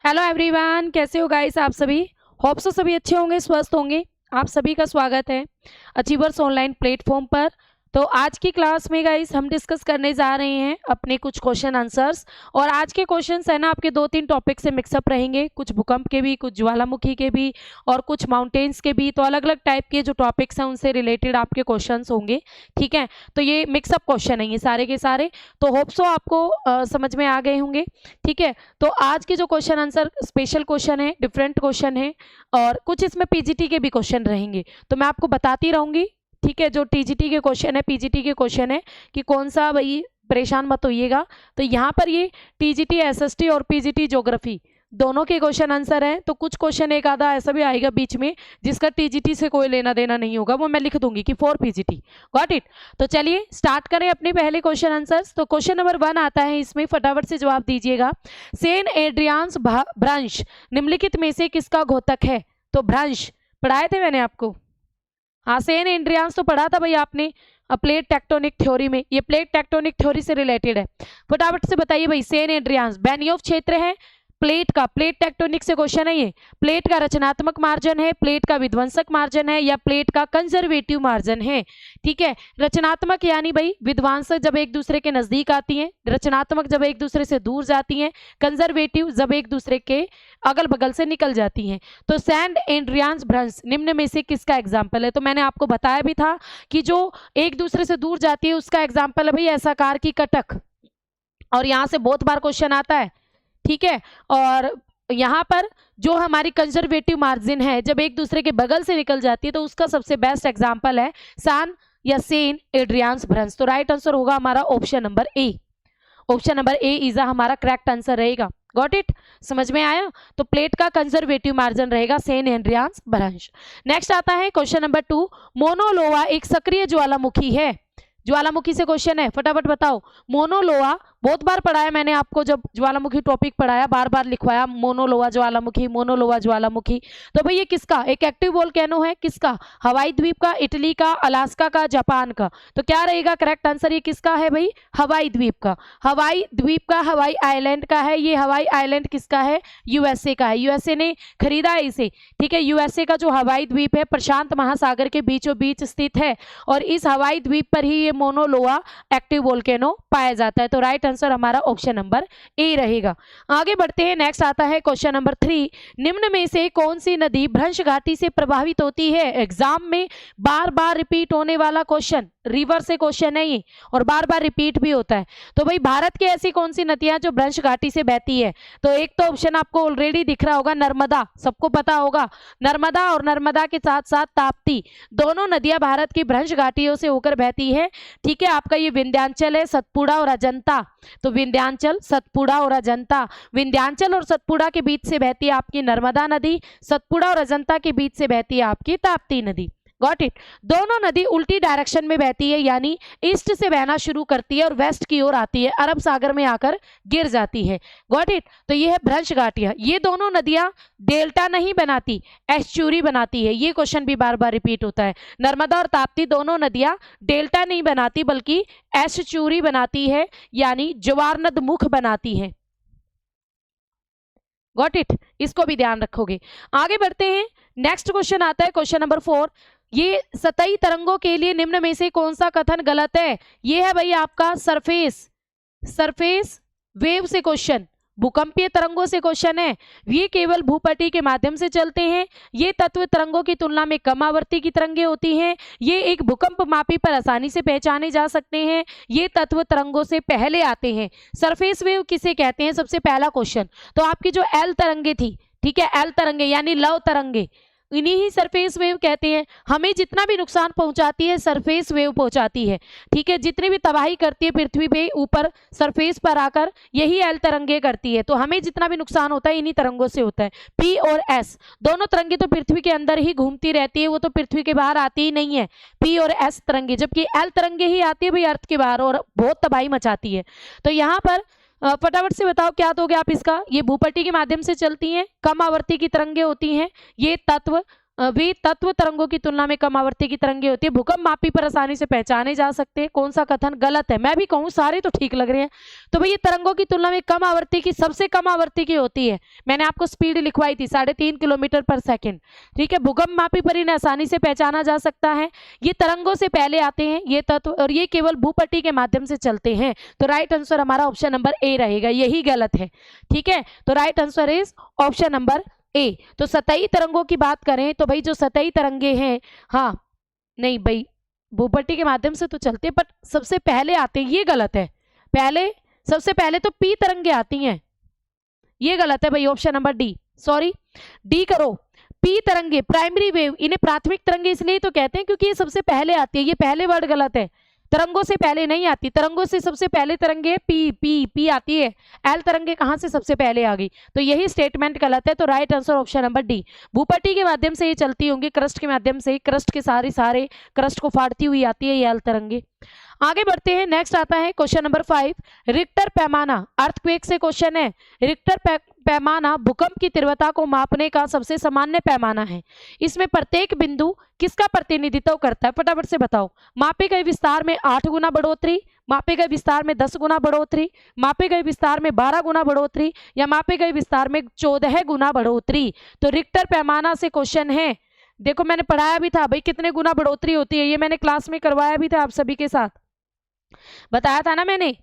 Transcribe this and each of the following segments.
Hello everyone, कैसे हो guys आप सभी। होप सो सभी अच्छे होंगे, स्वस्थ होंगे। आप सभी का स्वागत है अचीवर्स ऑनलाइन प्लेटफॉर्म पर। तो आज की क्लास में गाइस हम डिस्कस करने जा रहे हैं अपने कुछ क्वेश्चन आंसर्स। और आज के क्वेश्चंस है ना आपके 2-3 टॉपिक से मिक्सअप रहेंगे, कुछ भूकंप के भी, कुछ ज्वालामुखी के भी और कुछ माउंटेन्स के भी। तो अलग अलग टाइप के जो टॉपिक्स हैं उनसे रिलेटेड आपके क्वेश्चंस होंगे, ठीक है। तो ये मिक्सअप क्वेश्चन है ये सारे के सारे। तो होप सो आपको समझ में आ गए होंगे, ठीक है। तो आज के जो क्वेश्चन आंसर स्पेशल क्वेश्चन है, डिफरेंट क्वेश्चन है और कुछ इसमें पीजीटी के भी क्वेश्चन रहेंगे। तो मैं आपको बताती रहूंगी, ठीक है। जो टीजीटी के क्वेश्चन है, पीजीटी के क्वेश्चन है कि कौन सा, भाई परेशान मत होइएगा। तो यहाँ पर ये टीजीटी एसएसटी और पीजीटी ज्योग्राफी दोनों के क्वेश्चन आंसर हैं। तो कुछ क्वेश्चन एक आधा ऐसा भी आएगा बीच में जिसका टीजीटी से कोई लेना देना नहीं होगा, वो मैं लिख दूंगी कि फॉर पीजीटी। Got it. तो चलिए स्टार्ट करें अपने पहले क्वेश्चन आंसर्स। तो क्वेश्चन नंबर 1 आता है, इसमें फटाफट से जवाब दीजिएगा। सेंट एड्रियान्स भ्रंश निम्नलिखित में से किसका घोतक है। तो भ्रंश पढ़ाए थे मैंने आपको, हाँ सेंट एड्रियान्स तो पढ़ा था भाई आपने प्लेट टेक्टोनिक थ्योरी में। ये प्लेट टेक्टोनिक थ्योरी से रिलेटेड है। फटाफट से बताइए भाई, सेंट एड्रियान्स बेनियोफ क्षेत्र है प्लेट का, प्लेट टेक्टोनिक से क्वेश्चन है ये। प्लेट का रचनात्मक मार्जन है, प्लेट का विध्वंसक मार्जन है या प्लेट का कंजर्वेटिव मार्जन है, ठीक है। रचनात्मक यानी भाई विध्वंसक जब एक दूसरे के नजदीक आती हैं, रचनात्मक जब एक दूसरे से दूर जाती हैं, कंजर्वेटिव जब एक दूसरे के अगल बगल से निकल जाती हैं। तो सेंट एड्रियान्स भ्रंश निम्न में से किसका एग्जाम्पल है। तो मैंने आपको बताया भी था कि जो एक दूसरे से दूर जाती है उसका एग्जाम्पल है भाई ऐसा कार की कटक, और यहाँ से बहुत बार क्वेश्चन आता है, ठीक है। और यहाँ पर जो हमारी कंजर्वेटिव मार्जिन है जब एक दूसरे के बगल से निकल जाती है तो उसका सबसे बेस्ट एग्जांपल है सान या सेंट एड्रियान्स भ्रंश। तो राइट आंसर होगा हमारा option number A. Option number A is हमारा करेक्ट आंसर रहेगा। गॉट इट, समझ में आया। तो प्लेट का कंजर्वेटिव मार्जिन रहेगा सेंट एड्रियान्स भ्रंश। नेक्स्ट आता है क्वेश्चन नंबर 2। मोनोलोआ एक सक्रिय ज्वालामुखी है। ज्वालामुखी से क्वेश्चन है, फटाफट बताओ। मोनोलोआ बहुत बार पढ़ाया मैंने आपको, जब ज्वालामुखी टॉपिक पढ़ाया बार बार लिखवाया मोनोलोआ ज्वालामुखी, मोनोलोआ ज्वालामुखी। तो भाई ये किसका एक एक्टिव वोल्केनो है, किसका, हवाई द्वीप का, इटली का, अलास्का का, जापान का। तो क्या रहेगा करेक्ट आंसर, ये किसका है भाई, हवाई द्वीप का। हवाई द्वीप का, हवाई आइलैंड का है। ये हवाई आइलैंड किसका है, यूएसए का है। यूएसए ने खरीदा है इसे, ठीक है। यूएसए का जो हवाई द्वीप है प्रशांत महासागर के बीचों बीच स्थित है और इस हवाई द्वीप पर ही ये मोनोलोआ एक्टिव वोल्केनो पाया जाता है। तो राइट आंसर हमारा ऑप्शन नंबर ए रहेगा। आगे बढ़ते हैं, नेक्स्ट आता है क्वेश्चन नंबर 3। निम्न में से कौन सी नदी भ्रंश घाटी से प्रभावित होती है। एग्जाम में बार बार रिपीट होने वाला क्वेश्चन, रिवर से क्वेश्चन है ये और बार बार रिपीट भी होता है। तो भाई भारत की ऐसी कौन सी नदियां जो भ्रंश घाटी से बहती है। तो एक तो ऑप्शन आपको ऑलरेडी दिख रहा होगा, नर्मदा, सबको पता होगा नर्मदा, और नर्मदा के साथ साथ ताप्ती, दोनों नदियां भारत की भ्रंश घाटियों से होकर बहती है, ठीक है। आपका ये विंध्याचल है, सतपुड़ा और अजंता। तो विंध्याचल, सतपुड़ा और अजंता, विंध्याचल और सतपुड़ा के बीच से बहती है आपकी नर्मदा नदी, सतपुड़ा और अजंता के बीच से बहती है आपकी ताप्ती नदी। Got it. दोनों नदी उल्टी डायरेक्शन में बहती है, यानी ईस्ट से बहना शुरू करती है और वेस्ट की ओर आती है, अरब सागर में आकर गिर जाती है। Got it. तो ये है भ्रंश घाटियां। ये दोनों नदियां डेल्टा नहीं बनाती, एस्चुरी बनाती है। ये क्वेश्चन भी बार बार रिपीट होता है। नर्मदा और ताप्ती दोनों नदियां डेल्टा नहीं बनाती बल्कि एस्चुरी बनाती है, यानी ज्वारनद मुख बनाती है। गॉट इट, इसको भी ध्यान रखोगे। आगे बढ़ते हैं, नेक्स्ट क्वेश्चन आता है क्वेश्चन नंबर 4। ये सतही तरंगों के लिए निम्न में से कौन सा कथन गलत है। ये है भाई आपका सरफेस वेव से क्वेश्चन, भूकंपीय तरंगों से क्वेश्चन है। ये केवल भूपटल के माध्यम से चलते हैं। ये तत्व तरंगों की तुलना में कम आवृत्ति की तरंगें होती हैं। ये एक भूकंप मापी पर आसानी से पहचाने जा सकते हैं। ये तत्व तरंगों से पहले आते हैं। सरफेस वेव किसे कहते हैं, सबसे पहला क्वेश्चन। तो आपकी जो एल तरंगे थी, ठीक है, एल तरंगे यानी लव तरंगे, इन्हीं ही सरफेस वेव कहते हैं। हमें जितना भी नुकसान पहुंचाती है सरफेस वेव पहुंचाती है, ठीक है। जितनी भी तबाही करती है पृथ्वी पे ऊपर सरफेस पर आकर, यही एल तरंगे करती है। तो हमें जितना भी नुकसान होता है इन्हीं तरंगों से होता है। पी और एस दोनों तरंगे तो पृथ्वी के अंदर ही घूमती रहती है, वो तो पृथ्वी के बाहर आती ही नहीं है, पी और एस तरंगे। जबकि एल तरंगे ही आती है भाई अर्थ के बाहर और बहुत तबाही मचाती है। तो यहाँ पर फटाफट से बताओ क्या दोगे आप इसका। ये भूपट्टी के माध्यम से चलती हैं, कम आवर्ती की तरंगे होती हैं। ये तत्व वे तत्व तरंगों की तुलना में कम आवृत्ति की तरंगे होती है, भूकंप मापी पर आसानी से पहचाने जा सकते हैं। कौन सा कथन गलत है? मैं भी कहूँ सारे तो ठीक लग रहे हैं। तो भाई ये तरंगों की तुलना में कम आवृत्ति की, सबसे कम आवृत्ति की होती है। मैंने आपको स्पीड लिखवाई थी 3.5 किलोमीटर पर सेकेंड। ठीक है, भूकंप मापी पर इन्हें आसानी से पहचाना जा सकता है। ये तरंगों से पहले आते हैं ये तत्व, और ये केवल भूपट्टी के माध्यम से चलते हैं। तो राइट आंसर हमारा ऑप्शन नंबर ए रहेगा, यही गलत है। ठीक है, तो right answer is option number ए। तो सतही तरंगों की बात करें तो भाई जो सतही तरंगे हैं, हाँ नहीं भाई भूपट्टी के माध्यम से तो चलते हैं, बट सबसे पहले आते हैं, ये गलत है। पहले सबसे पहले तो पी तरंगे आती हैं, ये गलत है भाई, option number D, sorry D करो। पी तरंगे प्राइमरी वेव, इन्हें प्राथमिक तरंगे इसलिए तो कहते हैं क्योंकि ये सबसे पहले आती है। ये पहले वर्ड गलत है, तरंगों से पहले नहीं आती, तरंगों से सबसे पहले तरंगे पी पी पी आती है। एल तरंगे कहां से सबसे पहले आ गई? तो यही स्टेटमेंट गलत है। तो right answer option number D, भूपट्टी के माध्यम से ये चलती होंगी, क्रस्ट के माध्यम से, क्रस्ट के सारे क्रस्ट को फाड़ती हुई आती है ये एल तरंगे। आगे बढ़ते हैं, नेक्स्ट आता है क्वेश्चन नंबर 5, रिक्टर पैमाना, अर्थक्वेक से क्वेश्चन है। रिक्टर पैमाना भूकंप की तीव्रता को मापने का सबसे सामान्य पैमाना है। इसमें प्रत्येक बिंदु किसका प्रतिनिधित्व करता है? फटाफट से बताओ। मापे गए विस्तार में 8 गुना बढ़ोतरी, मापे गए विस्तार में 10 गुना बढ़ोतरी, मापे गए विस्तार में 12 गुना बढ़ोतरी, या मापे गए विस्तार में 14 गुना बढ़ोतरी। तो रिक्टर पैमाना से क्वेश्चन है। देखो मैंने पढ़ाया भी था भाई कितने गुना बढ़ोतरी होती है, ये मैंने क्लास में करवाया भी था, आप सभी के साथ बताया था ना मैंने।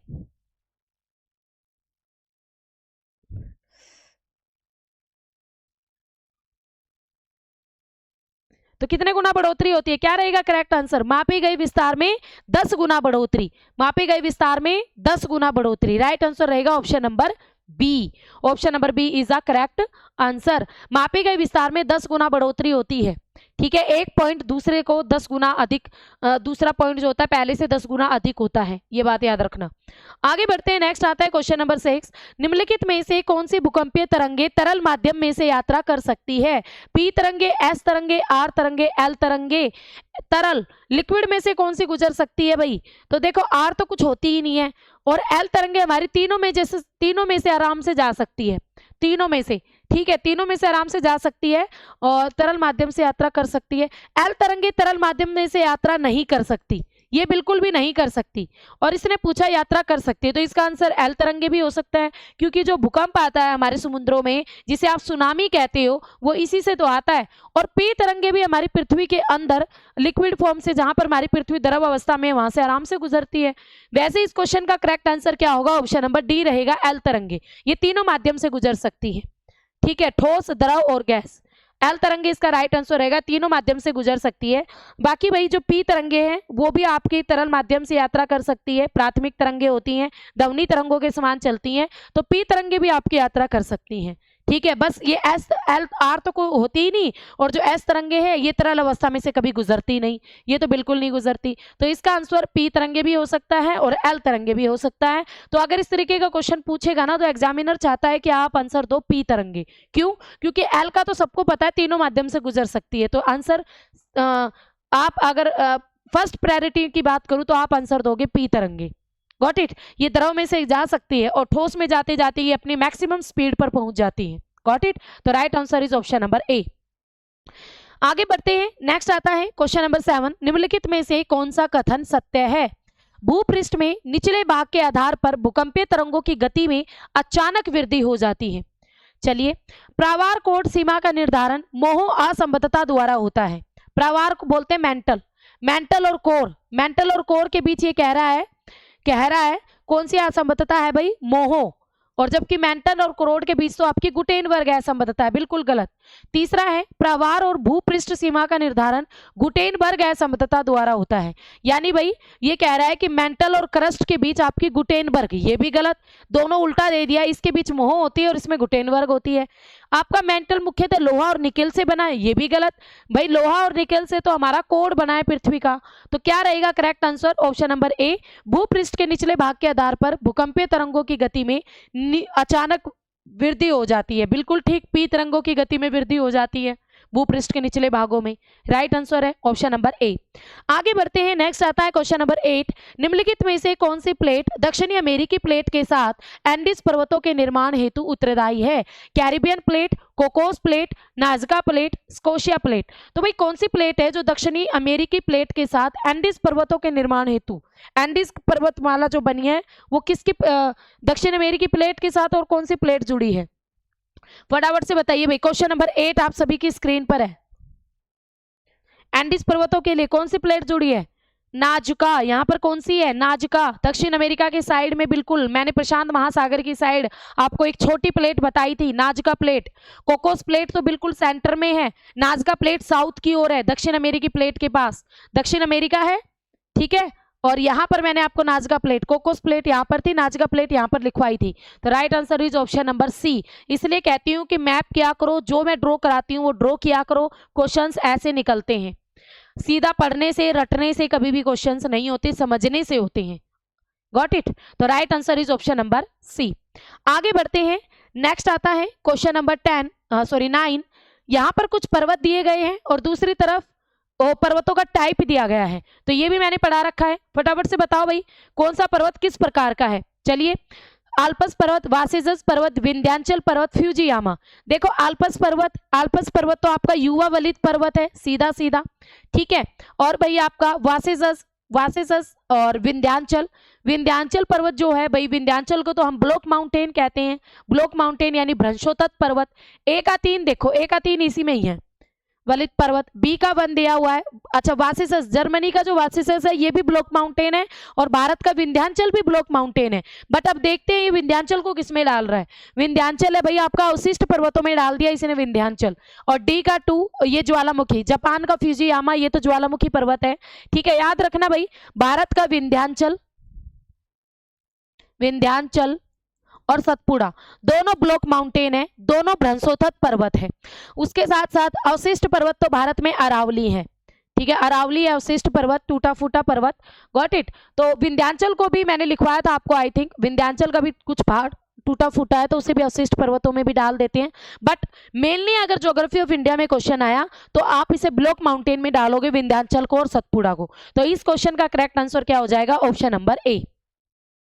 तो कितने गुना बढ़ोतरी होती है? क्या रहेगा करेक्ट आंसर? मापी गई विस्तार में 10 गुना बढ़ोतरी, मापी गई विस्तार में 10 गुना बढ़ोतरी। राइट आंसर रहेगा option number B, option number B is the correct answer. मापे गए विस्तार में 10 गुना बढ़ोतरी होती है। ठीक है, एक पॉइंट दूसरे को 10 गुना अधिक, दूसरा पॉइंट जो होता है पहले से 10 गुना अधिक होता है, ये बात याद रखना। आगे बढ़ते हैं, नेक्स्ट आता है क्वेश्चन नंबर 6, निम्नलिखित में से कौन सी भूकंपीय तरंगे तरल माध्यम में से यात्रा कर सकती है? पी तरंगे, एस तरंगे, आर तरंगे, एल तरंगे। तरल लिक्विड में से कौन सी गुजर सकती है भाई? तो देखो आर तो कुछ होती ही नहीं है, और एल तरंगे हमारी तीनों में से आराम से जा सकती है, तीनों में से। ठीक है, तीनों में से आराम से जा सकती है और तरल माध्यम से यात्रा कर सकती है। एल तरंगे तरल माध्यम में से यात्रा नहीं कर सकती, ये बिल्कुल भी नहीं कर सकती। और इसने पूछा यात्रा कर सकती है, तो इसका आंसर एल तरंगे भी हो सकता है, क्योंकि जो भूकंप आता है हमारे समुद्रों में जिसे आप सुनामी कहते हो, वो इसी से तो आता है। और पी तरंगे भी हमारी पृथ्वी के अंदर लिक्विड फॉर्म से, जहां पर हमारी पृथ्वी द्रव अवस्था में, वहां से आराम से गुजरती है। वैसे इस क्वेश्चन का करेक्ट आंसर क्या होगा? ऑप्शन नंबर डी रहेगा, एल तरंगे। ये तीनों माध्यम से गुजर सकती है। ठीक है, ठोस, द्रव और गैस। एल तरंगे इसका राइट आंसर रहेगा, तीनों माध्यम से गुजर सकती है। बाकी भाई जो पी तरंगे हैं वो भी आपके तरल माध्यम से यात्रा कर सकती है, प्राथमिक तरंगे होती हैं, ध्वनि तरंगों के समान चलती हैं, तो पी तरंगे भी आपकी यात्रा कर सकती हैं। ठीक है, बस ये एस एल आर तो कोई होती ही नहीं, और जो एस तरंगे हैं ये तरल अवस्था में से कभी गुजरती नहीं, ये तो बिल्कुल नहीं गुजरती। तो इसका आंसर पी तरंगे भी हो सकता है और एल तरंगे भी हो सकता है। तो अगर इस तरीके का क्वेश्चन पूछेगा ना, तो एग्जामिनर चाहता है कि आप आंसर दो पी तरंगे। क्यों? क्योंकि एल का तो सबको पता है तीनों माध्यम से गुजर सकती है। तो आंसर आप अगर फर्स्ट प्रायोरिटी की बात करूं तो आप आंसर दोगे पी तरंगे। Got it? ये द्रव में से जा सकती है और ठोस में जाते जाते ये अपनी मैक्सिमम स्पीड पर पहुंच जाती है। Got it? तो right answer is option number A. आगे बढ़ते हैं, नेक्स्ट आता है क्वेश्चन नंबर 7, निम्नलिखित में से कौन सा कथन सत्य है? भूपृष्ठ में निचले भाग के आधार पर भूकंपीय तरंगों की गति में अचानक वृद्धि हो जाती है। चलिए, प्रावार कोड सीमा का निर्धारण मोह असंबद्धता द्वारा होता है। प्रावार को बोलते हैं मेंटल, मेंटल और कोर के बीच ये कह रहा है कौन सी असंबद्धता है भाई? मोह। और जबकि मेंटल और कोरोड के बीच तो आपकी गुटेनबर्ग असंबद्धता है, बिल्कुल गलत। तीसरा है प्रावार और भूपृष्ठ सीमा का निर्धारण गुटेनबर्ग असंबद्धता द्वारा होता है। यानी भाई ये कह रहा है कि मेंटल और क्रस्ट के बीच आपकी गुटेनबर्ग, ये भी गलत, दोनों उल्टा दे दिया। इसके बीच मोह होती है और इसमें गुटेनबर्ग होती है। आपका मेंटल मुख्यतः लोहा और निकेल से बना है, ये भी गलत भाई, लोहा और निकेल से तो हमारा कोड बना है पृथ्वी का। तो क्या रहेगा correct answer? Option number A, भूपृष्ठ के निचले भाग के आधार पर भूकंपीय तरंगों की गति में अचानक वृद्धि हो जाती है। बिल्कुल ठीक, पी तरंगों की गति में वृद्धि हो जाती है। भूपृष्ठ के निचले भागों में। राइट आंसर है ऑप्शन नंबर ए। आगे बढ़ते हैं, नेक्स्ट आता है क्वेश्चन नंबर 8। निम्नलिखित में से कौन सी प्लेट दक्षिणी अमेरिकी प्लेट के साथ एंडीज पर्वतों के निर्माण हेतु उत्तरदायी है? Caribbean plate, Cocos plate, नाजका plate, Scotia plate. तो भाई कौन सी प्लेट है जो दक्षिणी अमेरिकी प्लेट के साथ एंडीज पर्वतों के निर्माण हेतु, एंडीज पर्वतमाला जो बनी है वो किसकी दक्षिण अमेरिकी प्लेट के साथ और कौन सी प्लेट जुड़ी है? फटाफट से बताइए भाई। क्वेश्चन नंबर 8 आप सभी की स्क्रीन पर है। एंडीज पर्वतों के लिए कौन सी प्लेट जुड़ी है? नाजुका। यहाँ पर कौन सी है? नाजुका। दक्षिण अमेरिका के साइड में, बिल्कुल मैंने प्रशांत महासागर की साइड आपको एक छोटी प्लेट बताई थी, नाजुका प्लेट। कोकोस प्लेट तो बिल्कुल सेंटर में है, नाजुका प्लेट साउथ की ओर है, दक्षिण अमेरिकी प्लेट के पास। दक्षिण अमेरिका है, ठीक है। और यहाँ पर मैंने आपको नाजका प्लेट, कोकोस प्लेट यहाँ पर थी, नाजका प्लेट यहाँ पर लिखवाई थी। तो right answer is option number C. इसलिए कहती हूँ कि मैप किया करो, जो मैं ड्रॉ कराती हूँ वो ड्रॉ किया करो। क्वेश्चंस ऐसे निकलते हैं, सीधा पढ़ने से रटने से कभी भी क्वेश्चंस नहीं होते, समझने से होते हैं। Got it? तो right answer is option number C. आगे बढ़ते हैं, नेक्स्ट आता है क्वेश्चन नंबर 9। यहाँ पर कुछ पर्वत दिए गए हैं और दूसरी तरफ पर्वतों का टाइप दिया गया है, तो ये भी मैंने पढ़ा रखा है। फटाफट से बताओ भाई कौन सा पर्वत किस प्रकार का है। चलिए, आल्पस पर्वत, वासिजस पर्वत, विंध्याचल पर्वत, फ्यूजियामा। देखो आल्पस पर्वत तो आपका युवा वलित पर्वत है, सीधा सीधा, ठीक है। और भाई आपका वासिजस और विंध्याचल पर्वत जो है भाई, विंध्याचल को तो हम ब्लॉक माउंटेन कहते हैं, ब्लॉक माउंटेन यानी भ्रंशोत्तत पर्वत। ए का 3 देखो, ए का 3 इसी में ही है, वलित पर्वत। बी का 1 दिया हुआ है। अच्छा, वासिसस, जर्मनी का जो वासिसस है ये भी ब्लॉक माउंटेन है, और भारत का विंध्याचल भी ब्लॉक माउंटेन है। बट अब देखते हैं ये विंध्याचल को किसमें डाल रहा है। विंध्याचल है भाई आपका अवशिष्ट पर्वतों में डाल दिया इसने विंध्याचल। और डी का 2 ये ज्वालामुखी, जापान का फ्यूजियामा ये तो ज्वालामुखी पर्वत है, ठीक है। याद रखना भाई, भारत का विंध्याचल और सतपुड़ा दोनों ब्लॉक माउंटेन है, दोनों भ्रंशोत्तत पर्वत है। उसके साथ साथ अवशिष्ट पर्वत तो भारत में अरावली है, ठीक है। अरावली है अवशिष्ट पर्वत, टूटा फूटा पर्वत। Got it? तो विंध्याचल को भी मैंने लिखवाया था आपको, आई थिंक विंध्याचल का भी कुछ भाग टूटा फूटा है, तो उसे भी अवशिष्ट पर्वतों में भी डाल देते हैं। बट मेनली अगर ज्योग्राफी ऑफ इंडिया में क्वेश्चन आया तो आप इसे ब्लॉक माउंटेन में डालोगे, विंध्याचल को और सतपुड़ा को। तो इस क्वेश्चन का करेक्ट आंसर क्या हो जाएगा? ऑप्शन नंबर ए।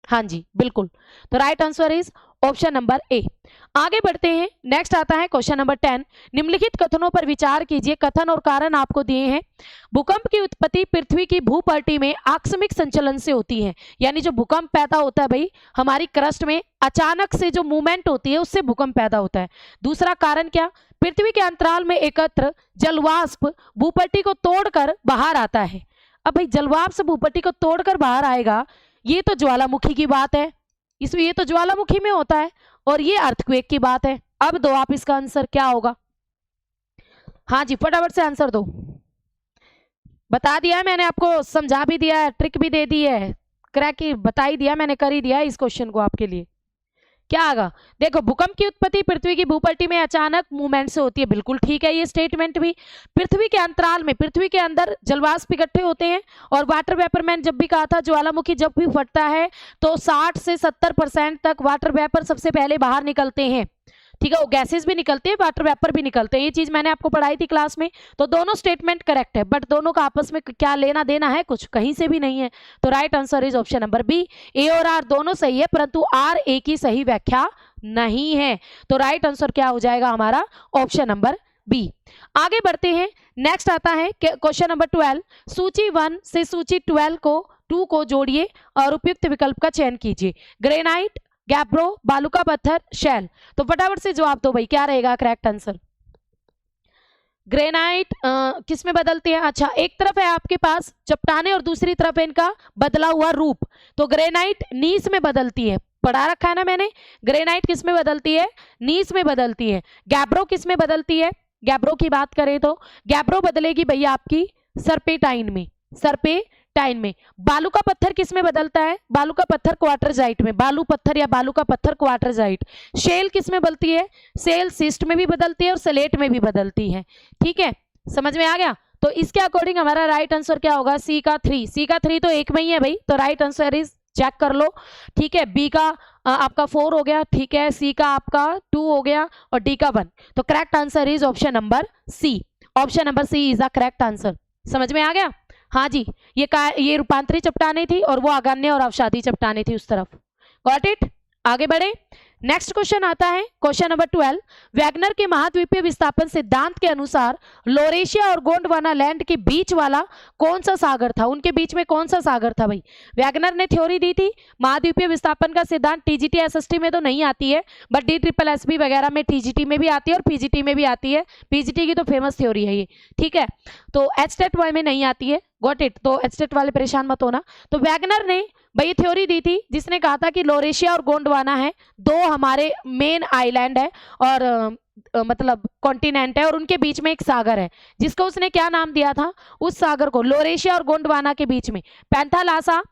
हाँ जी बिल्कुल, तो right answer is option number A. आगे बढ़ते हैं, नेक्स्ट आता है क्वेश्चन नंबर 10। निम्नलिखित कथनों पर विचार कीजिए, कथन और कारण आपको दिए हैं। भूकंप की उत्पत्ति पृथ्वी की भूपट्टी में आकस्मिक संचलन से होती है, यानी जो भूकंप पैदा होता है भाई हमारी क्रस्ट में, अचानक से जो मूवमेंट होती है उससे भूकंप पैदा होता है। दूसरा कारण क्या? पृथ्वी के अंतराल में एकत्र जलवाष्प भूपट्टी को तोड़कर बाहर आता है। अब भाई जलवाष्प भूपट्टी को तोड़कर बाहर आएगा, ये तो ज्वालामुखी की बात है, इसमें ये तो ज्वालामुखी में होता है, और ये अर्थक्वेक की बात है। अब दो आप इसका आंसर क्या होगा? हाँ जी फटाफट से आंसर दो। बता दिया है मैंने आपको, समझा भी दिया है, ट्रिक भी दे दी है, क्रैक ही बता ही दिया मैंने, कर ही दिया इस क्वेश्चन को आपके लिए। क्या आगा? देखो, भूकंप की उत्पत्ति पृथ्वी की भूपट्टी में अचानक मूवमेंट से होती है, बिल्कुल ठीक है ये स्टेटमेंट भी। पृथ्वी के अंतराल में, पृथ्वी के अंदर जलवाष्प इकट्ठे होते हैं, और वाटर वेपर मैंने जब भी कहा था ज्वालामुखी जब भी फटता है तो 60 से 70% तक वाटर वेपर सबसे पहले बाहर निकलते हैं, ठीक है। वो गैसेस भी निकलते हैं, वाटर वेपर भी निकलते हैं, ये चीज मैंने आपको पढ़ाई थी क्लास में। तो दोनों स्टेटमेंट करेक्ट है, बट दोनों का आपस में क्या लेना देना है? कुछ कहीं से भी नहीं है। तो right answer is option number B. A और आर दोनों सही है, परंतु आर ए की सही व्याख्या नहीं है। तो राइट आंसर क्या हो जाएगा हमारा? Option number B. आगे बढ़ते हैं, नेक्स्ट आता है क्वेश्चन नंबर 12। सूची 1 से सूची 2 को जोड़िए और उपयुक्त विकल्प का चयन कीजिए। ग्रेनाइट, गैब्रो, बालू का पत्थर, शैल। तो फटाफट से जवाब दो भाई, क्या रहेगा करेक्ट आंसर? ग्रेनाइट किस में बदलती है? अच्छा, एक तरफ है आपके पास चट्टाने और दूसरी तरफ है इनका बदला हुआ रूप, तो ग्रेनाइट नीस में बदलती है, पढ़ा रखा है ना मैंने। ग्रेनाइट किस में बदलती है? नीस में बदलती है। गैब्रो किस में बदलती है? गैब्रो की बात करें तो गैब्रो बदलेगी भैया आपकी सर्पेटाइन में, सर्पेटाइन में। बालू का पत्थर किस में बदलता है? बालू का पत्थर क्वार्टरजाइट में, बालू पत्थर या बालू का पत्थर क्वार्टरजाइट। शेल किस में बदलती है? सेल सिस्ट में भी बदलती है और सलेट में भी बदलती है, ठीक है। समझ में आ गया? तो इसके अकॉर्डिंग हमारा राइट आंसर क्या होगा? सी का 3। सी का 3 तो एक में ही है भाई, तो राइट आंसर इज, चेक कर लो, ठीक है। बी का आपका 4 हो गया, ठीक है। सी का आपका 2 हो गया, और डी का 1। तो correct answer is option number C. Option number C is the correct answer. समझ में आ गया? हाँ जी, ये रूपांतरी चट्टानें थी और वो आगान्य और अवसादी चट्टानें थी उस तरफ। Got it? आगे बढ़े। नेक्स्ट क्वेश्चन आता है क्वेश्चन नंबर 12। वैगनर के महाद्वीपीय विस्थापन सिद्धांत के अनुसार लोरेशिया और गोंडवाना लैंड के बीच वाला कौन सा सागर था? उनके बीच में कौन सा सागर था भाई? वैगनर ने थ्योरी दी थी महाद्वीपीय विस्थापन का सिद्धांत। टीजीटी एसएसटी में तो नहीं आती है, बट DSSB वगैरह में टीजीटी में भी आती है और पीजीटी में भी आती है। पीजीटी की तो फेमस थ्योरी है ये, ठीक है। तो एचटेट में नहीं आती है। Got it? तो एचटेट वाले परेशान मत होना। तो वैगनर ने भाई थ्योरी दी थी जिसने कहा था कि लोरेशिया और गोंडवाना है, दो हमारे मेन आइलैंड है और मतलब कॉन्टिनेंट है, और उनके बीच में एक सागर है जिसको उसने क्या नाम दिया था? उस सागर को लोरेशिया और गोंडवाना के बीच में पैंथालासा,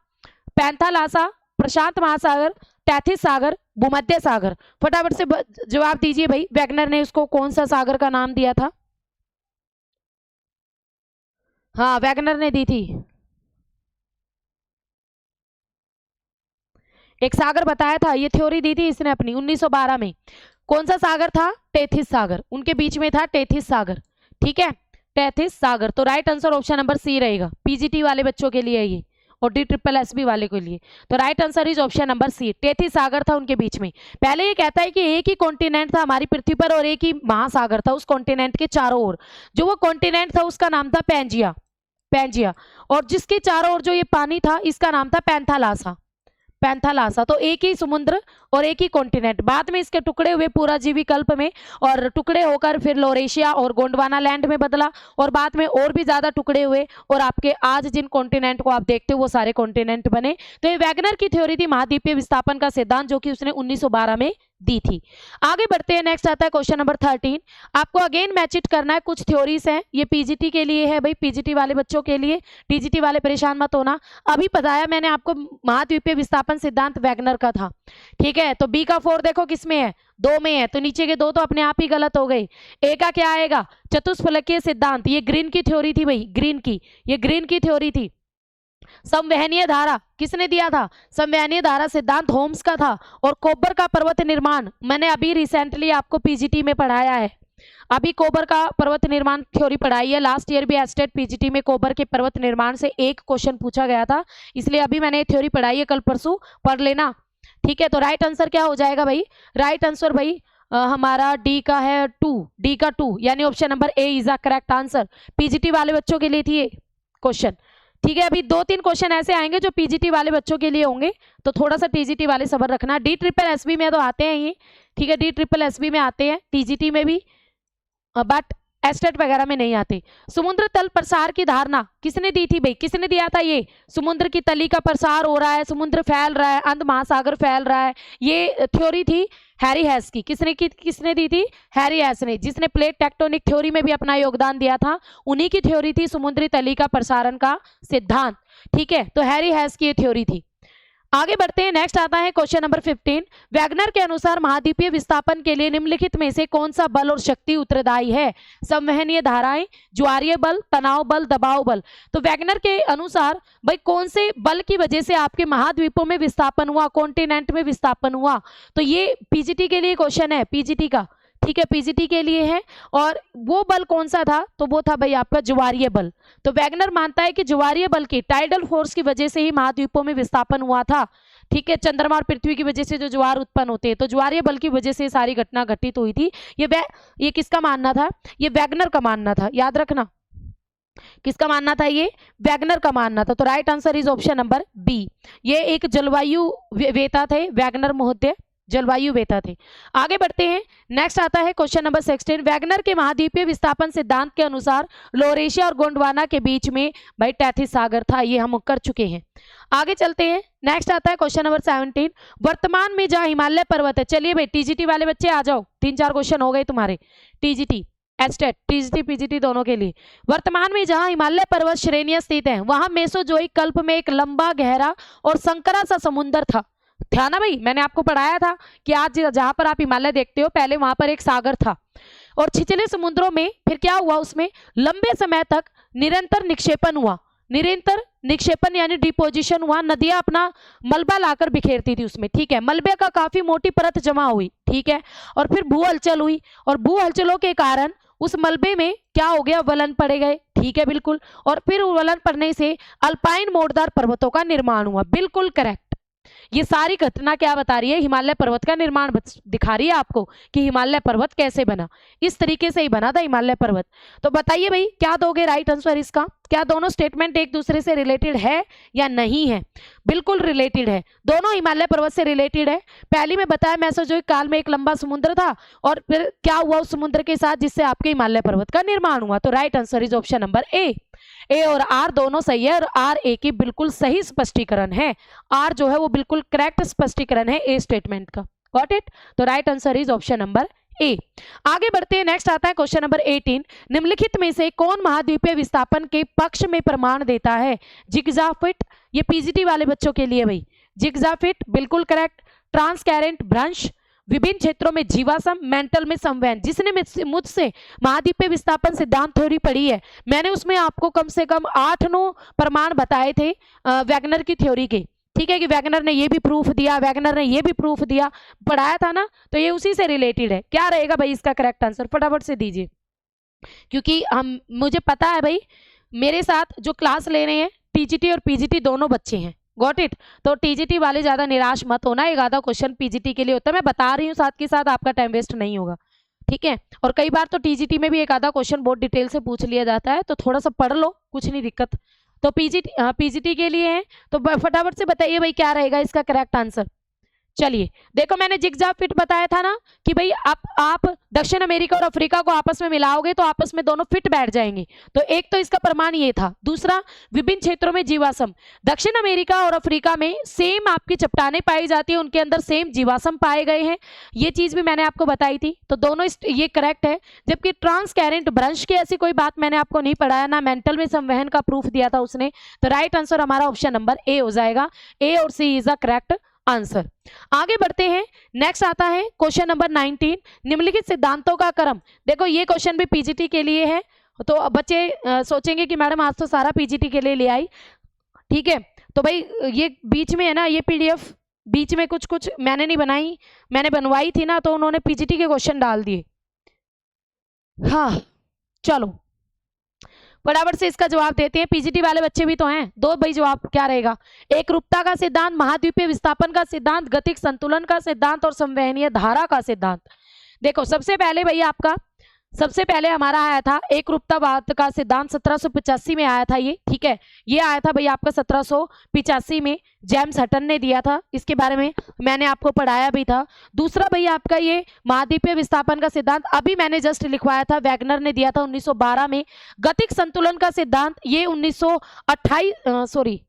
प्रशांत महासागर, टैथिस सागर, भूमध्य सागर। फटाफट से जवाब दीजिए भाई, वैगनर ने उसको कौन सा सागर का नाम दिया था? हाँ, वैगनर ने दी थी, एक सागर बताया था, ये थ्योरी दी थी इसने अपनी 1912 में। कौन सा सागर था? टेथिस सागर, उनके बीच में था टेथिस सागर, ठीक है, टेथिस सागर। तो right answer option number C रहेगा। पीजीटी वाले बच्चों के लिए ये और DSSB वाले के लिए। तो right answer is option number C, Tethys सागर था उनके बीच में। पहले ये कहता है कि एक ही कॉन्टिनेंट था हमारी पृथ्वी पर और एक ही महासागर था उस कॉन्टिनेंट के चारों ओर। जो वो कॉन्टिनेंट था उसका नाम था पैंजिया, और जिसके चारों ओर जो ये पानी था इसका नाम था पैंथालासा। तो एक ही समुद्र और एक ही कॉन्टिनेंट। बाद में इसके टुकड़े हुए पूरा जीवी कल्प में, और टुकड़े होकर फिर लोरेशिया और गोंडवाना लैंड में बदला, और बाद में और भी ज्यादा टुकड़े हुए, और आपके आज जिन कॉन्टिनेंट को आप देखते हो वो सारे कॉन्टिनेंट बने। तो ये वैगनर की थ्योरी थी महाद्वीपीय विस्थापन का सिद्धांत, जो कि उसने 1912 में दी थी। आगे बढ़ते हैं। नेक्स्ट आता है क्वेश्चन नंबर 13। आपको अगेन मैच इट करना है, कुछ थ्योरीज हैं, ये पीजीटी के लिए है भाई, पीजीटी वाले बच्चों के लिए। टीजीटी वाले परेशान मत होना। अभी बताया मैंने आपको महाद्वीपीय विस्थापन सिद्धांत वैगनर का था, ठीक है। तो बी का 4 देखो किस में है? 2 में है, तो नीचे के 2 तो अपने आप ही गलत हो गए। ए का क्या आएगा? चतुष्फलकीय सिद्धांत, ये ग्रीन की थ्योरी थी भाई, ये ग्रीन की थ्योरी थी। संवहनीय धारा किसने दिया था? संवहनीय धारा सिद्धांत होम्स का था। और कोबर का पर्वत निर्माण मैंने अभी रिसेंटली आपको पीजीटी में पढ़ाया है। अभी कोबर का पर्वत निर्माण थ्योरी पढ़ाई है। लास्ट ईयर भी एस्टेट पीजीटी में कोबर के पर्वत निर्माण से एक क्वेश्चन पूछा गया था, इसलिए अभी मैंने थ्योरी पढ़ाई है, कल परसों पढ़ लेना, ठीक है। तो राइट आंसर क्या हो जाएगा भाई? राइट आंसर भाई हमारा डी का है 2, यानी option number A is the correct answer. PGT वाले बच्चों के लिए थी ये क्वेश्चन, ठीक है। अभी 2-3 क्वेश्चन ऐसे आएंगे जो पीजीटी वाले बच्चों के लिए होंगे, तो थोड़ा सा टीजीटी वाले सब्र रखना। DSSB में तो आते हैं ये, ठीक है, DSSB में आते हैं, टीजीटी में भी, बट एस्टेट वगैरह में नहीं आते। समुद्र तल प्रसार की धारणा किसने दी थी भाई? किसने दिया था ये? समुद्र की तली का प्रसार हो रहा है, समुद्र फैल रहा है, अंध महासागर फैल रहा है, ये थ्योरी थी हैरी हैस की। किसने दी थी? हैरी हैस ने, जिसने प्लेट टेक्टोनिक थ्योरी में भी अपना योगदान दिया था। उन्हीं की थ्योरी थी समुद्री तली का प्रसारण का सिद्धांत, ठीक है। तो हैरी हैस की ये थ्योरी थी। आगे बढ़ते हैं। नेक्स्ट आता है क्वेश्चन नंबर 15। वैगनर के अनुसार महाद्वीपीय विस्थापन के लिए निम्नलिखित में से कौन सा बल और शक्ति उत्तरदायी है? संवहनीय धाराएं, ज्वारीय बल, तनाव बल, दबाव बल। तो वैगनर के अनुसार भाई कौन से बल की वजह से आपके महाद्वीपों में विस्थापन हुआ, कॉन्टिनेंट में विस्थापन हुआ? तो ये पीजीटी के लिए क्वेश्चन है, पीजीटी का, ठीक है, पीजीटी के लिए है। और वो बल कौन सा था? तो वो था भाई आपका ज्वारीय बल। तो वैगनर मानता है कि ज्वारीय बल की, टाइडल फोर्स की वजह से ही महाद्वीपों में विस्थापन हुआ था, ठीक है। चंद्रमा और पृथ्वी की वजह से जो ज्वार उत्पन्न होते हैं, तो ज्वारीय बल की वजह से सारी घटना घटित हुई थी। ये किसका मानना था? ये वैगनर का मानना था, याद रखना। किसका मानना था? ये वैगनर का मानना था। तो right answer is option number B. ये एक जलवायु वेता थे वैगनर महोदय, जलवायु वेता थे। आगे बढ़ते हैं। नेक्स्ट आता है क्वेश्चन नंबर 16। वैगनर के महाद्वीपीय विस्थापन सिद्धांत के अनुसार लोरेशिया और गोंडवाना के बीच में भाई टैथिस सागर था, ये हम कर चुके हैं। आगे चलते हैं। नेक्स्ट आता है क्वेश्चन नंबर 17। वर्तमान में जहां हिमालय पर्वत है, चलिए भाई टीजीटी वाले बच्चे आ जाओ, 3-4 क्वेश्चन हो गए तुम्हारे, टीजीटी एस्टेट, टीजीटी पीजीटी दोनों के लिए। वर्तमान में जहां हिमालय पर्वत श्रेणियां स्थित हैं, वहां मेसोजोइक कल्प में एक लंबा, गहरा और संकरा सा समुद्र था ना भाई? मैंने आपको पढ़ाया था कि आज जहां पर आप हिमालय देखते हो, पहले वहां पर एक सागर था, और छिछले समुद्रों में फिर क्या हुआ? उसमें लंबे समय तक निरंतर निक्षेपण हुआ, निरंतर निक्षेपण यानी डिपोजिशन हुआ। नदियां अपना मलबा लाकर बिखेरती थी उसमें, ठीक है। मलबे का काफी मोटी परत जमा हुई, ठीक है। और फिर भू हलचल हुई, और भू हलचलों के कारण उस मलबे में क्या हो गया, वलन पड़े गए, ठीक है बिल्कुल, और फिर वलन पड़ने से अल्पाइन मोड़दार पर्वतों का निर्माण हुआ, बिल्कुल करेक्ट। ये सारी घटना क्या बता रही है, हिमालय पर्वत का निर्माण दिखा रही है आपको कि हिमालय पर्वत कैसे बना, इस तरीके से ही बना था हिमालय पर्वत। तो बताइए भाई क्या दोगे राइट आंसर इसका, क्या दोनों स्टेटमेंट एक दूसरे से रिलेटेड है या नहीं है, बिल्कुल रिलेटेड है, दोनों हिमालय पर्वत से रिलेटेड है। पहली में बताया मेसोजोइक काल में एक लंबा समुद्र था और फिर क्या हुआ उस समुद्र के साथ जिससे आपके हिमालय पर्वत का निर्माण हुआ। तो right answer is option number ए और आर दोनों सही है और आर ए की बिल्कुल सही स्पष्टीकरण है, आर जो है वो बिल्कुल करेक्ट स्पष्टीकरण है ए स्टेटमेंट का, गॉट इट। तो right answer is option number A. आगे बढ़ते हैं, नेक्स्ट आता है क्वेश्चन नंबर 18, निम्नलिखित में से कौन महाद्वीपीय विस्थापन के पक्ष में प्रमाण देता है, जिग्जाफिट, ये पीजीटी वाले बच्चों के लिए भाई, जिग्जाफिट बिल्कुल करेक्ट, ट्रांसकैरेंट भ्रंश, विभिन्न क्षेत्रों में जीवाश्म, मेंटल में संवहन। जिसने मुझसे महाद्वीपीय विस्थापन सिद्धांत थ्योरी पढ़ी है, मैंने उसमें आपको कम से कम 8-9 प्रमाण बताए थे वैगनर की थ्योरी के, ठीक है, कि वैगनर ने ये भी प्रूफ दिया, वैगनर ने ये भी प्रूफ दिया, पढ़ाया था ना, तो ये उसी से रिलेटेड है। क्या रहेगा भाई इसका करेक्ट आंसर, फटाफट से दीजिए, क्योंकि मुझे पता है भाई मेरे साथ जो क्लास ले रहे हैं टीजीटी और पीजीटी दोनों बच्चे हैं, गॉट इट। तो टीजीटी वाले ज्यादा निराश मत होना, एक आधा क्वेश्चन पीजीटी के लिए होता है, मैं बता रही हूँ, साथ के साथ आपका टाइम वेस्ट नहीं होगा, ठीक है। और कई बार तो टीजीटी में भी एक आधा क्वेश्चन बहुत डिटेल से पूछ लिया जाता है, तो थोड़ा सा पढ़ लो, कुछ नहीं दिक्कत। तो पीजीटी के लिए है, तो फटाफट से बताइए भाई क्या रहेगा इसका करेक्ट आंसर। चलिए देखो, मैंने जिग्जाफिट बताया था ना कि भाई आप दक्षिण अमेरिका और अफ्रीका को आपस में मिलाओगे तो आपस में दोनों फिट बैठ जाएंगे, तो एक तो इसका प्रमाण ये था। दूसरा, विभिन्न क्षेत्रों में जीवाश्म, दक्षिण अमेरिका और अफ्रीका में सेम आपकी चट्टानें पाई जाती है, उनके अंदर सेम जीवाश्म पाए गए हैं, ये चीज भी मैंने आपको बताई थी, तो दोनों ये करेक्ट है। जबकि ट्रांसकैरेंट भ्रंश की ऐसी कोई बात मैंने आपको नहीं पढ़ाया, ना मेंटल में संवहन का प्रूफ दिया था उसने, तो राइट आंसर हमारा ऑप्शन नंबर ए हो जाएगा, ए और सी इज अ करेक्ट आंसर। आगे बढ़ते हैं, नेक्स्ट आता है क्वेश्चन नंबर 19, निम्नलिखित सिद्धांतों का क्रम। देखो ये क्वेश्चन भी पीजीटी के लिए है, तो बच्चे सोचेंगे कि मैडम आज तो सारा पीजीटी के लिए ले आई, ठीक है। तो भाई ये बीच में है ना, ये पीडीएफ बीच में कुछ कुछ मैंने नहीं बनाई, मैंने बनवाई थी ना, तो उन्होंने पीजीटी के क्वेश्चन डाल दिए। हाँ चलो फटाफट से इसका जवाब देते हैं, पीजीटी वाले बच्चे भी तो हैं, दो भाई जवाब क्या रहेगा। एक रूपता का सिद्धांत, महाद्वीपीय विस्थापन का सिद्धांत, गतिक संतुलन का सिद्धांत और संवहनीय धारा का सिद्धांत। देखो सबसे पहले भाई आपका सबसे पहले हमारा आया था एक रूपतावाद का सिद्धांत, 1785 में आया था ये, ठीक है, ये आया था भाई आपका 1785 में, जेम्स हटन ने दिया था, इसके बारे में मैंने आपको पढ़ाया भी था। दूसरा भाई आपका ये महाद्वीपीय विस्थापन का सिद्धांत अभी मैंने जस्ट लिखवाया था, वैगनर ने दिया था 1912 में। गतिक संतुलन का सिद्धांत ये 1928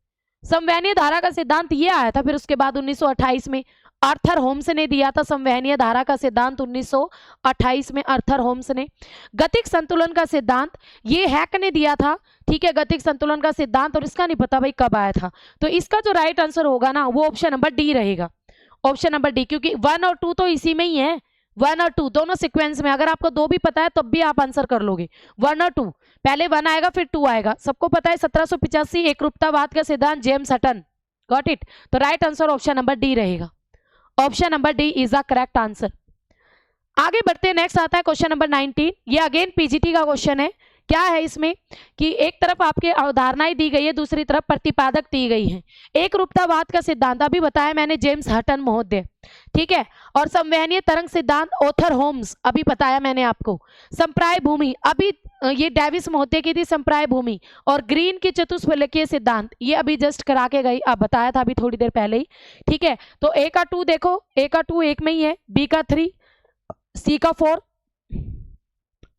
संवहनीय धारा का सिद्धांत ये आया था फिर उसके बाद 1928 में, आर्थर होम्स ने दिया था संवहनीय धारा का सिद्धांत 1928 में, आर्थर होम्स ने। गतिक संतुलन का सिद्धांत ये हैक ने दिया था, ठीक है, गतिक संतुलन का सिद्धांत, और इसका नहीं पता भाई कब आया था, तो इसका जो राइट आंसर होगा ना वो ऑप्शन नंबर डी रहेगा, ऑप्शन नंबर डी, क्योंकि 1 और 2 तो इसी में ही है, 1 और 2 दोनों सीक्वेंस में, अगर आपको 2 भी पता है तब भी आप आंसर कर लोगे, 1 और 2, पहले 1 आएगा फिर 2 आएगा, सबको पता है 1785 एक रूपतावाद का सिद्धांत, जेम्स हटन, गॉट इट। तो right answer option number D रहेगा, option number D is the correct answer. आगे बढ़ते हैं, नेक्स्ट आता है क्वेश्चन नंबर 19, ये अगेन पीजीटी का क्वेश्चन है। क्या है इसमें कि एक तरफ आपके अवधारणाएं दी गई है, दूसरी तरफ प्रतिपादक दी गई है। एक रूपतावाद का सिद्धांत अभी बताया मैंने, जेम्स हटन महोदय, ठीक है, और संवहनीय तरंग सिद्धांत ऑथर होम्स अभी बताया मैंने आपको। संप्राय भूमि अभी ये डेविस महोदय की थी, संप्राय भूमि, और ग्रीन की चतुष्फलकीय सिद्धांत ये अभी जस्ट करा के गई, आप बताया था अभी थोड़ी देर पहले ही, ठीक है। तो ए का 2 देखो, ए का 2 एक में ही है, बी का 3, सी का 4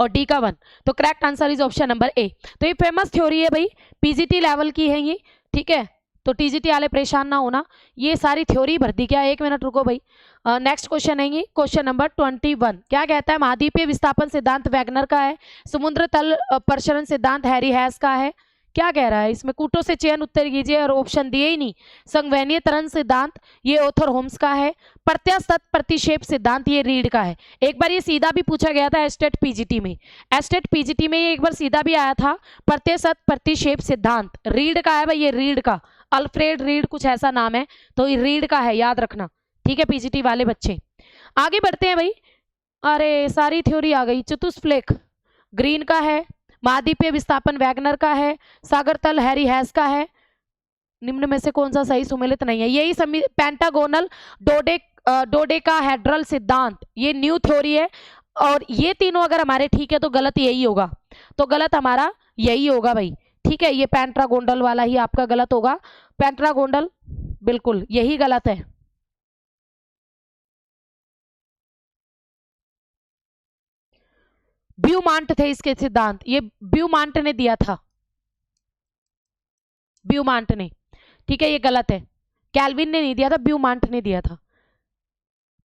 और डी का 1, तो correct answer is option number ए। तो ये फेमस थ्योरी है भाई, पीजीटी लेवल की है ये, ठीक है, तो टीजीटी वाले परेशान ना होना, ये सारी थ्योरी भर दी। क्या, एक मिनट रुको भाई, नेक्स्ट क्वेश्चन है ये क्वेश्चन नंबर 21, क्या कहता है, महाद्वीपीय विस्थापन सिद्धांत वैगनर का है, समुद्र तल प्रसरण सिद्धांत हैरी हैस का है। क्या कह रहा है इसमें, कूटों से चयन उत्तर कीजिए, और ऑप्शन दिए ही नहीं। संवहनीय तरंग सिद्धांत ये ऑथर होम्स का है, प्रत्यास्थ प्रतिक्षेप सिद्धांत ये रीड का है। एक बार ये सीधा भी पूछा गया था एस्टेट पीजीटी में, एस्टेट पीजीटी में ये एक बार सीधा भी आया था, प्रत्यास्थ प्रतिक्षेप सिद्धांत रीड का है भाई, ये रीड का, अल्फ्रेड रीड कुछ ऐसा नाम है, तो ये रीड का है, याद रखना, ठीक है पीजीटी वाले बच्चे। आगे बढ़ते हैं भाई, अरे सारी थ्योरी आ गई, चतुष्फलक, ग्रीन का है, महाद्वीपीय विस्थापन वैगनर का है, सागर तल हैरी हैस का है। निम्न में से कौन सा सही सुमेलित नहीं है? यही पेंटागोनल डोडेकाहेड्रल सिद्धांत, ये न्यू थ्योरी है। और ये तीनों अगर हमारे ठीक है तो गलत यही होगा, तो गलत हमारा यही होगा भाई। ठीक है, ये पेंटागोनल वाला ही आपका गलत होगा। पेंटागोनल बिल्कुल यही गलत है। ब्यूमांट थे इसके सिद्धांत, ये ब्यूमांट ने दिया था, ब्यूमांट ने। ठीक है, ये गलत है, कैल्विन ने नहीं दिया था, ब्यूमांट ने दिया था।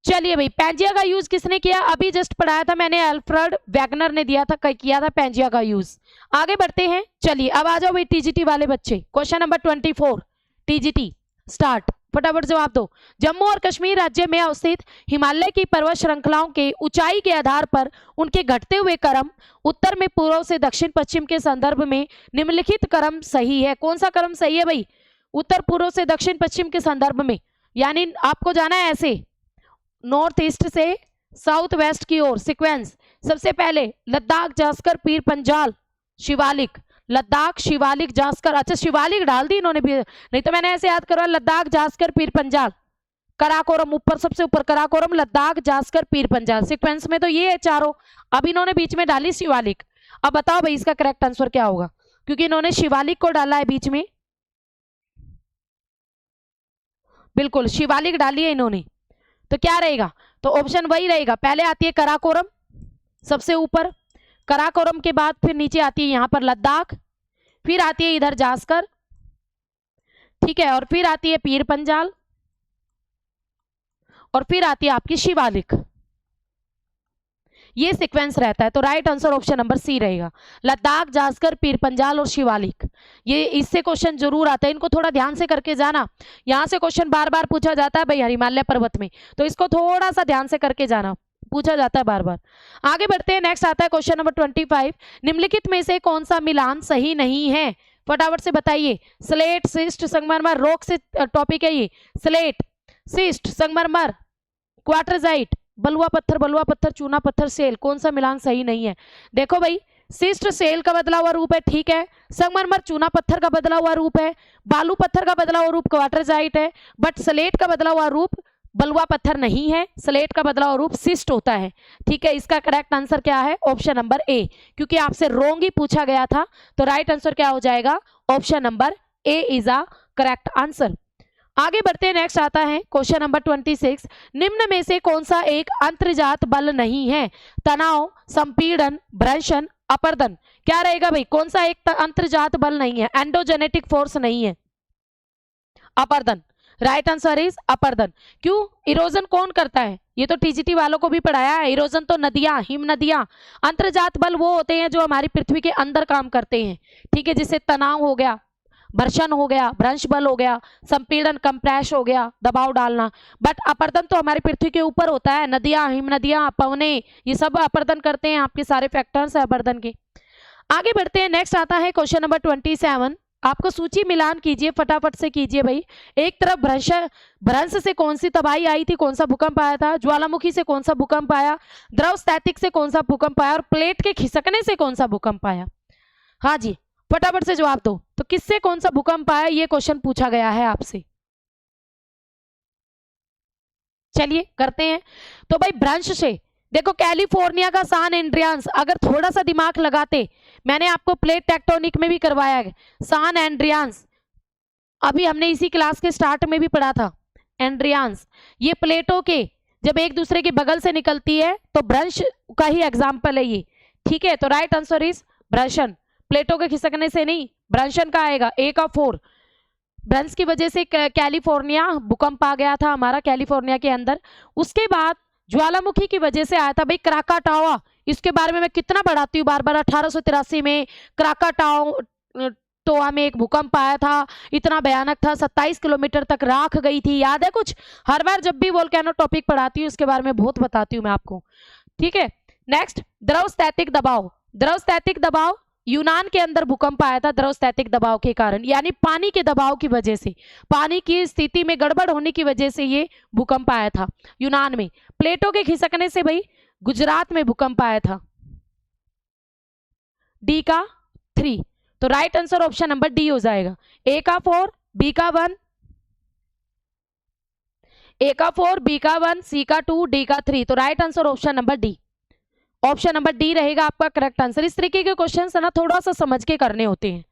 चलिए भाई, पैंजिया का यूज किसने किया? अभी जस्ट पढ़ाया था मैंने, अल्फ्रेड वैगनर ने दिया था, किया था पैंजिया का यूज। आगे बढ़ते हैं, चलिए अब आ जाओ भाई टीजीटी वाले बच्चे। क्वेश्चन नंबर 24 टीजीटी स्टार्ट, फटाफट जवाब दो। जम्मू और कश्मीर राज्य में अवस्थित हिमालय की पर्वत श्रृंखलाओं के ऊंचाई के आधार पर उनके घटते हुए क्रम उत्तर में पूर्व से दक्षिण पश्चिम के संदर्भ में निम्नलिखित क्रम सही है। कौन सा क्रम सही है भाई? उत्तर पूर्व से दक्षिण पश्चिम के संदर्भ में, यानी आपको जाना है ऐसे नॉर्थ ईस्ट से साउथ वेस्ट की ओर सीक्वेंस। सबसे पहले लद्दाख, जास्कर, पीर पंजाल, शिवालिक। लद्दाख, शिवालिक, जास्कर, अच्छा शिवालिक डाल दी इन्होंने भी, नहीं तो मैंने ऐसे याद करवा लद्दाख, जास्कर, पीर पंजाल, कराकोरम ऊपर, सबसे ऊपर कराकोरम, लद्दाख, जास्कर, पीर पंजाल। सीक्वेंस में तो ये है चारों, अब इन्होंने बीच में डाली शिवालिक। अब बताओ भाई इसका करेक्ट आंसर क्या होगा, क्योंकि इन्होंने शिवालिक को डाला है बीच में, बिल्कुल शिवालिक डाली है इन्होंने, तो क्या रहेगा? तो ऑप्शन वही रहेगा। पहले आती है कराकोरम सबसे ऊपर, कराकोरम के बाद फिर नीचे आती है यहां पर लद्दाख, फिर आती है इधर जास्कर, ठीक है, और फिर आती है पीर पंजाल, और फिर आती है आपकी शिवालिक। ये सीक्वेंस रहता है, तो right answer option number C रहेगा, लद्दाख, जास्कर, पीर पंजाल और शिवालिक। ये इससे क्वेश्चन जरूर आता है, इनको थोड़ा ध्यान से करके जाना, यहां से क्वेश्चन बार बार पूछा जाता है भाई हिमालय पर्वत में, तो इसको थोड़ा सा ध्यान से करके जाना, पूछा जाता है बार बार। आगे बढ़ते हैं, नेक्स्ट आता है क्वेश्चन नंबर 25। निम्नलिखित में से कौन सा मिलान सही नहीं है? फटाफट से बताइए। स्लेट, सिस्ट, संगमरमर, रॉक से टॉपिक है ये। स्लेट, सिस्ट, संगमरमर, क्वार्टरजाइट, बलुआ पत्थर, चूना पत्थर, सेल, कौन सा मिलान सही नहीं है? देखो भाई, सिस्ट सेल का बदला हुआ रूप है, ठीक है, संगमरमर चूना पत्थर का बदला हुआ रूप है, बालू पत्थर का बदला हुआ रूप क्वार्टरजाइट है, बट स्लेट का बदला हुआ रूप बलुआ पत्थर नहीं है, स्लेट का बदला हुआ रूप सिस्ट होता है। ठीक है, इसका करेक्ट आंसर क्या है? ऑप्शन नंबर ए, क्योंकि आपसे रोंग ही पूछा गया था, तो राइट आंसर क्या हो जाएगा? Option number A is a correct answer. आगे बढ़ते हैं, नेक्स्ट आता है क्वेश्चन नंबर 26। निम्न में से कौन सा एक अंतर्जात बल नहीं है? तनाव, संपीड़न, भ्रंशन, अपर्दन। क्या रहेगा भाई? कौन सा एक अंतर्जात बल नहीं है? एंडोजेनेटिक फोर्स नहीं है, अपर्दन। राइट आंसर इज अपर्दन। क्यों? इरोजन कौन करता है? ये तो टीजीटी वालों को भी पढ़ाया है, इरोजन तो नदियां, हिम नदियां। अंतर्जात बल वो होते हैं जो हमारी पृथ्वी के अंदर काम करते हैं, ठीक है, जिससे तनाव हो गया, घर्षण हो गया, भ्रंश बल हो गया, संपीड़न कंप्रेस हो गया, दबाव डालना। बट अपर्दन तो हमारी पृथ्वी के ऊपर होता है, नदियां, हिम नदियां, पवने, ये सब अपर्दन करते हैं, आपके सारे फैक्टर्स है अपर्दन के। आगे बढ़ते हैं, नेक्स्ट आता है क्वेश्चन नंबर 27। आपको सूची मिलान कीजिए, फटाफट से कीजिए भाई। एक तरफ भ्रंश से कौन सी तबाही आई थी, कौन सा भूकंप आया था? ज्वालामुखी से कौन सा भूकंप आया? द्रव स्थैतिक से कौन सा भूकंप आया? और प्लेट के खिसकने से कौन सा भूकंप आया? हाँ जी, फटाफट से जवाब दो। तो किससे कौन सा भूकंप आया, ये क्वेश्चन पूछा गया है आपसे। चलिए करते हैं। तो भाई भ्रंश से देखो, कैलिफोर्निया का सान एंड्रियास, अगर थोड़ा सा दिमाग लगाते, मैंने आपको प्लेट टेक्टोनिक में भी करवाया है, सान एंड्रियास, अभी हमने इसी क्लास के स्टार्ट में भी पढ़ा था। एंड्रियास, ये प्लेटों के जब एक दूसरे के बगल से निकलती है तो भ्रंश का ही एग्जाम्पल है ये, ठीक है। तो राइट आंसर इज भ्रंशन, प्लेटों के खिसकने से नहीं, भ्रंशन का आएगा। ए का 4, भ्रंश की वजह से कैलिफोर्निया भूकंप आ गया था हमारा कैलिफोर्निया के अंदर। उसके बाद ज्वालामुखी की वजह से आया था भाई क्राकाटावा, इसके बारे में मैं कितना बढ़ाती हूँ बार बार। 1883 में क्राकाटावा में एक भूकंप आया था, इतना भयानक था, 27 किलोमीटर तक राख गई थी, याद है कुछ? हर बार जब भी वोल्केनो टॉपिक पढ़ाती हूँ उसके बारे में बहुत बताती हूँ मैं आपको, ठीक है। नेक्स्ट, द्रवस्थैतिक दबाव। द्रवस्थैतिक दबाव, यूनान के अंदर भूकंप आया था द्रवस्थैतिक दबाव के कारण, यानी पानी के दबाव की वजह से, पानी की स्थिति में गड़बड़ होने की वजह से ये भूकंप आया था यूनान में। प्लेटों के खिसकने से भाई गुजरात में भूकंप आया था। डी का 3। तो right answer option number D हो जाएगा। ए का 4, बी का 1, ए का 4, बी का 1, सी का 2, डी का 3। तो right answer option number D, option number D रहेगा आपका करेक्ट आंसर। इस तरीके के क्वेश्चन है ना थोड़ा सा समझ के करने होते हैं,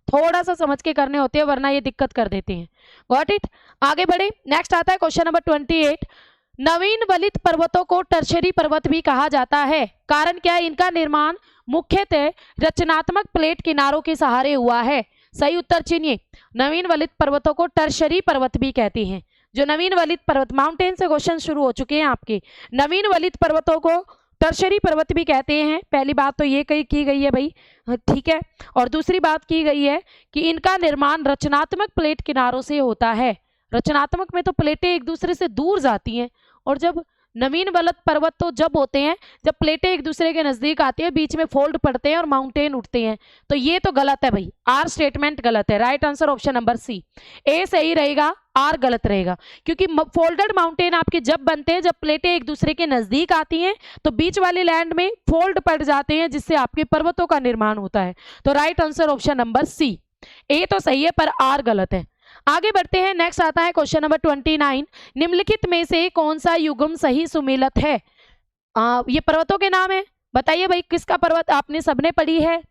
थोड़ा सा समझ के करने होते हैं, वरना ये दिक्कत कर देते हैं। Got it. आगे बढ़े, नेक्स्ट आता है क्वेश्चन नंबर 28। नवीन वलित पर्वतों को टर्शरी पर्वत भी कहा जाता है, कारण क्या है? इनका निर्माण मुख्यतः रचनात्मक प्लेट किनारों के सहारे हुआ है। सही उत्तर चुनिए। नवीन वलित पर्वतों को टर्शरी पर्वत भी कहते हैं। जो नवीन वलित पर्वत, माउंटेन से क्वेश्चन शुरू हो चुके हैं आपके। नवीन वलित पर्वतों को टर्शरी पर्वत भी कहते हैं। पहली बात तो ये की गई है भाई, ठीक है। और दूसरी बात की गई है कि इनका निर्माण रचनात्मक प्लेट किनारों से होता है। रचनात्मक में तो प्लेटें एक दूसरे से दूर जाती हैं, और जब नवीन वलित पर्वत तो जब होते हैं जब प्लेटें एक दूसरे के नजदीक आती है, बीच में फोल्ड पड़ते हैं और माउंटेन उठते हैं। तो ये तो गलत है भाई, आर स्टेटमेंट गलत है। Right answer option number C, A सही रहेगा, आर गलत रहेगा। क्योंकि फोल्डेड माउंटेन आपके जब बनते हैं जब प्लेटें एक दूसरे के नजदीक आती हैं, तो बीच वाले लैंड में फोल्ड पड़ जाते हैं, जिससे आपके पर्वतों का निर्माण होता है। तो right answer option number C. A तो सही है पर आर गलत है। आगे बढ़ते हैं, नेक्स्ट आता है क्वेश्चन नंबर 29। निम्नलिखित में से कौन सा युग्म सही सुमेलित है? ये पर्वतों के नाम है, बताइए भाई किसका पर्वत आपने सबने पढ़ी है?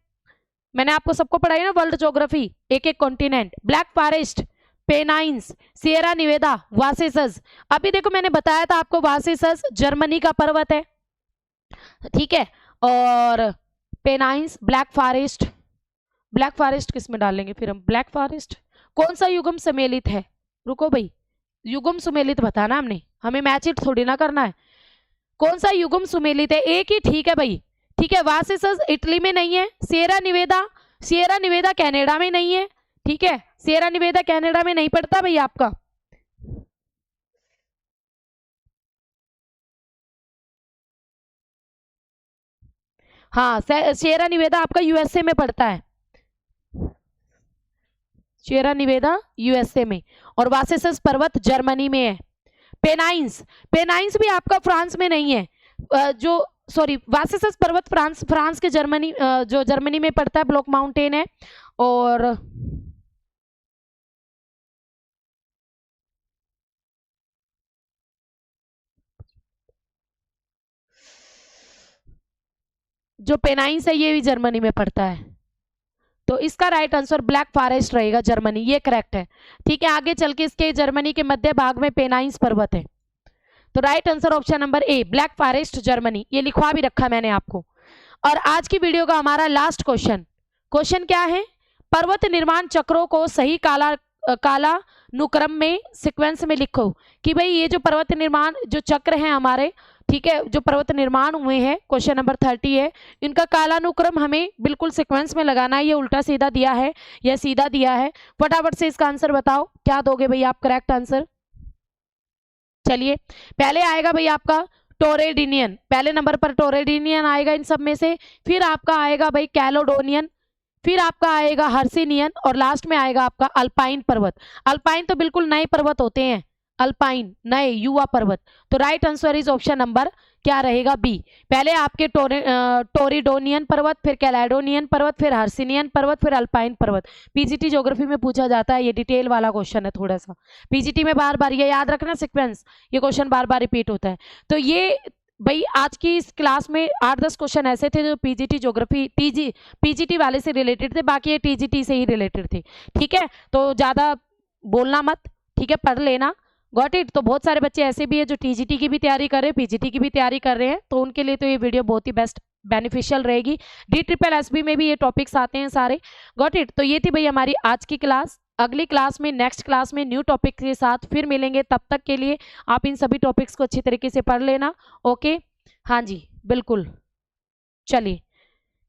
मैंने आपको सबको पढ़ाई ना वर्ल्ड ज्योग्राफी, एक एक continent. Black forest, Pennines, Sierra Nevada, Vosges. अभी देखो मैंने बताया था आपको वासेसस जर्मनी का पर्वत है, ठीक है। और पेनाइन्स, ब्लैक फॉरेस्ट किस में डालेंगे फिर हम? Black forest. कौन सा युग्म सम्मिलित है? रुको भाई, युग्म सम्मिलित बताना हमने, हमें मैच इट थोड़ी ना करना है। कौन सा युग्म सम्मिलित है? एक ही, ठीक है भाई, ठीक है। वासेसस इटली में नहीं है। सिएरा निवेदा कनाडा में नहीं है, ठीक है। सिएरा निवेदा कनाडा में नहीं पड़ता भाई आपका। हाँ, सिएरा निवेदा आपका यूएसए में पड़ता है, सिएरा निवेदा यूएसए में, और वासेसस पर्वत जर्मनी में है। पेनाइन्स भी आपका फ्रांस में नहीं है, जो सॉरी वासेसस पर्वत फ्रांस के जो जर्मनी में पड़ता है, ब्लॉक माउंटेन है। और जो पेनाइन्स है ये भी जर्मनी में पड़ता है। तो इसका राइट आंसर ब्लैक फॉरेस्ट रहेगा, जर्मनी, ये करेक्ट है, ठीक है। आगे चल के इसके जर्मनी के मध्य भाग में पेनाइन्स पर्वत है। तो राइट आंसर ऑप्शन नंबर ए, ब्लैक फॉरेस्ट जर्मनी, ये लिखवा भी रखा मैंने आपको। और आज की वीडियो का हमारा लास्ट क्वेश्चन क्या है? पर्वत निर्माण चक्रों को सही कालानुक्रम में सीक्वेंस में लिखो। कि भाई ये जो पर्वत निर्माण जो चक्र हैं हमारे, ठीक है, जो पर्वत निर्माण हुए हैं, क्वेश्चन नंबर 30 है, इनका कालानुक्रम हमें बिल्कुल सीक्वेंस में लगाना है। ये उल्टा सीधा दिया है या सीधा दिया है? फटाफट से इसका आंसर बताओ, क्या दोगे भाई आप करेक्ट आंसर? चलिए, पहले आएगा भाई आपका टोरेडिनियन, पहले नंबर पर टोरेडिनियन आएगा इन सब में से। फिर आपका आएगा भाई कैलोडोनियन, फिर आपका आएगा हर्सिनियन, और लास्ट में आएगा आपका अल्पाइन पर्वत। अल्पाइन तो बिल्कुल नए पर्वत होते हैं, अल्पाइन नए युवा पर्वत। तो right answer is option number क्या रहेगा? बी। पहले आपके टोरिडोनियन पर्वत, फिर कैलेडोनियन पर्वत, फिर हर्सिनियन पर्वत, फिर अल्पाइन पर्वत। पीजीटी ज्योग्राफी में पूछा जाता है, ये डिटेल वाला क्वेश्चन है थोड़ा सा। पीजीटी में बार बार ये याद रखना सीक्वेंस, ये क्वेश्चन बार बार रिपीट होता है। तो ये भाई आज की इस क्लास में 8-10 क्वेश्चन ऐसे थे जो पीजीटी ज्योग्राफी पीजीटी वाले से रिलेटेड थे, बाकी ये टीजीटी से ही रिलेटेड थे, ठीक है। तो ज़्यादा बोलना मत, ठीक है, पढ़ लेना। Got it. तो बहुत सारे बच्चे ऐसे भी है जो टीजीटी की भी तैयारी कर रहे हैं, पीजीटी की भी तैयारी कर रहे हैं, तो उनके लिए तो ये वीडियो बहुत ही बेस्ट बेनिफिशियल रहेगी। DSSB में भी ये टॉपिक्स आते हैं सारे। Got it. तो ये थी भाई हमारी आज की क्लास। अगली क्लास में, नेक्स्ट क्लास में न्यू टॉपिक के साथ फिर मिलेंगे। तब तक के लिए आप इन सभी टॉपिक्स को अच्छी तरीके से पढ़ लेना। ओके, हाँ जी बिल्कुल। चलिए,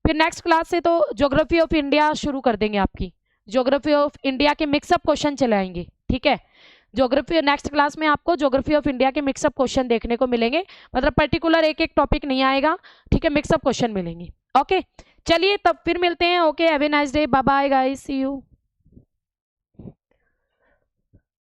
फिर नेक्स्ट क्लास से तो ज्योग्राफी ऑफ इंडिया शुरू कर देंगे। आपकी ज्योग्राफी ऑफ इंडिया के मिक्सअप क्वेश्चन चलाएंगे, ठीक है। ज्योग्राफी नेक्स्ट क्लास में आपको ज्योग्राफी ऑफ इंडिया के मिक्सअप क्वेश्चन देखने को मिलेंगे, मतलब पर्टिकुलर एक एक टॉपिक नहीं आएगा, ठीक है, मिक्सअप क्वेश्चन मिलेंगे। ओके, चलिए तब फिर मिलते हैं। Okay, have a nice day, bye bye guys, see you.